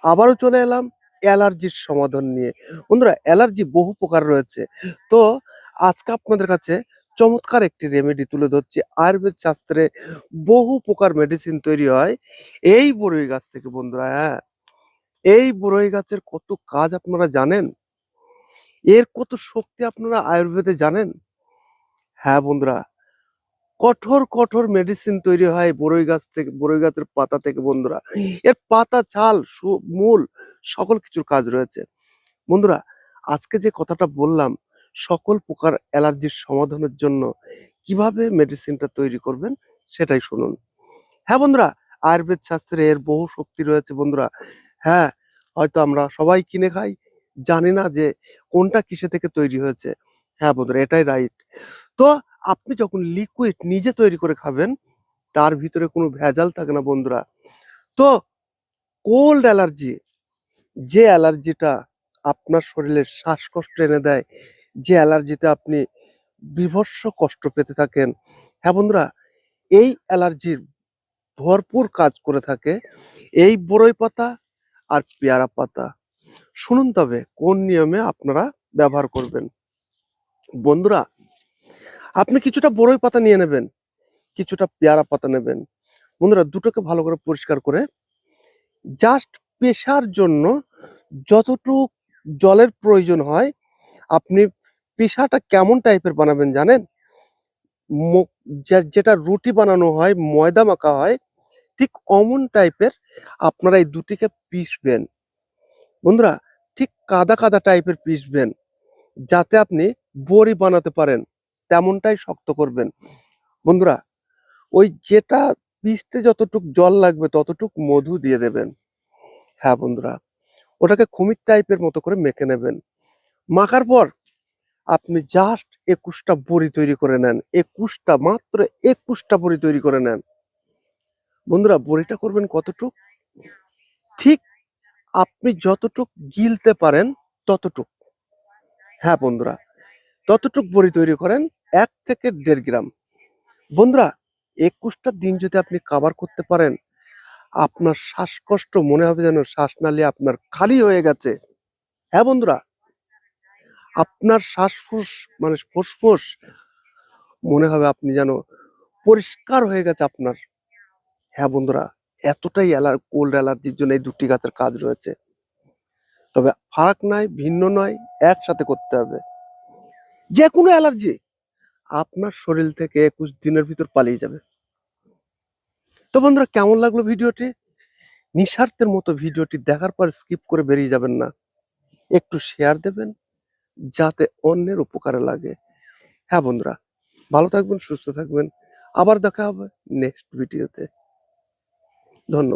আবারও চলে এলাম অ্যালার্জির সমাধান নিয়ে। বন্ধুরা, অ্যালার্জি বহু প্রকার রয়েছে। তো আজকে আপনাদের কাছে চমৎকার একটি রেমেডি তুলে ধরছি। আয়ুর্বেদ শাস্ত্রে বহু প্রকার মেডিসিন তৈরি হয় এই বড়ই গাছ থেকে বন্ধুরা। হ্যাঁ, এই বড়ই গাছের কত কাজ আপনারা জানেন? এর কত শক্তি আপনারা আয়ুর্বেদে জানেন? হ্যাঁ বন্ধুরা, কঠোর মেডিসিন তৈরি হয় বড়ই গাছ থেকে, বড়ই গাছের পাতা থেকে বন্ধুরা। এর পাতা, ছাল, মূল সকল কিছুর কাজ রয়েছে। বন্ধুরা, আজকে যে কথাটা বললাম, সকল প্রকার অ্যালার্জির সমাধানের জন্য কিভাবে মেডিসিনটা তৈরি করবেন সেটাই শুনুন। হ্যাঁ বন্ধুরা, আয়ুর্বেদ শাস্ত্রে এর বহু শক্তি রয়েছে বন্ধুরা। হ্যাঁ, হয়তো আমরা সবাই কিনে খাই, জানি না যে কোনটা কিসে থেকে তৈরি হয়েছে। হ্যাঁ বন্ধুরা, এটাই রাইট। তো আপনি যখন লিকুইড নিজে তৈরি করে খাবেন, তার ভিতরে কোনো ভেজাল থাকে না বন্ধুরা। তো কোল্ড অ্যালার্জি, যে অ্যালার্জিটা আপনার শরীরে শ্বাসকষ্ট এনে দেয়, যে অ্যালার্জিতে আপনি বীভৎস কষ্ট পেতে থাকেন, হ্যাঁ বন্ধুরা, এই অ্যালার্জির ভরপুর কাজ করে থাকে এই বড়ই পাতা আর পেয়ারা পাতা। শুনুন তবে কোন নিয়মে আপনারা ব্যবহার করবেন। বন্ধুরা, আপনি কিছুটা বড়ই পাতা নিয়ে নেবেন, কিছুটা পেয়ারা পাতা নেবেন। বন্ধুরা, দুটোকে ভালো করে পরিষ্কার করে জাস্ট পেশার জন্য যতটুক জলের প্রয়োজন হয়, আপনি পেশাটা কেমন টাইপের বানাবেন জানেন? যেটা রুটি বানানো হয়, ময়দা মাখা হয়, ঠিক অমন টাইপের আপনারা এই দুটিকে পিষবেন। বন্ধুরা, ঠিক কাদা টাইপের পিষবেন, যাতে আপনি বড়ি বানাতে পারেন তেমনটাই শক্ত করবেন। বন্ধুরা, ওই যেটা পিষতে যতটুক জল লাগবে ততটুক মধু দিয়ে দেবেন। হ্যাঁ বন্ধুরা, ওটাকে খুমির টাইপের মতো করে মেখে নেবেন। মাখার পর আপনি জাস্ট ২১টা বড়ি তৈরি করে নেন। ২১টা, মাত্র ২১টা বড়ি তৈরি করে নেন। বন্ধুরা, বড়িটা করবেন কতটুক? ঠিক আপনি যতটুক গিলতে পারেন ততটুক। হ্যাঁ বন্ধুরা, ততটুক বড়ি তৈরি করেন, ১ থেকে ১.৫ গ্রাম। বন্ধুরা, ২১টা দিন যদি আপনি কাভার করতে পারেন, আপনার শ্বাসকষ্ট মনে হবে যেন শ্বাসনালী আপনার খালি হয়ে গেছে। হ্যাঁ বন্ধুরা, আপনার শ্বাসফুস মানে ফুসফুস মনে হবে আপনি যেন পরিষ্কার হয়ে গেছে আপনার। হ্যাঁ বন্ধুরা, এতটাই কোল্ড অ্যালার্জির জন্য এই দুটি গাছের কাজ রয়েছে। তবে ফারাক নাই, ভিন্ন নয়, একসাথে করতে হবে। যে কোনো অ্যালার্জি আপনার শরীর থেকে ২১ দিনের ভিতর পালিয়ে যাবে। তো বন্ধুরা, কেমন লাগলো ভিডিওটি? নিঃস্বার্থের মতো ভিডিওটি দেখার পর স্কিপ করে বেরিয়ে যাবেন না। একটু শেয়ার দেবেন যাতে অন্যের উপকারে লাগে। হ্যাঁ বন্ধুরা, ভালো থাকবেন, সুস্থ থাকবেন। আবার দেখা হবে নেক্সট ভিডিওতে। ধন্যবাদ।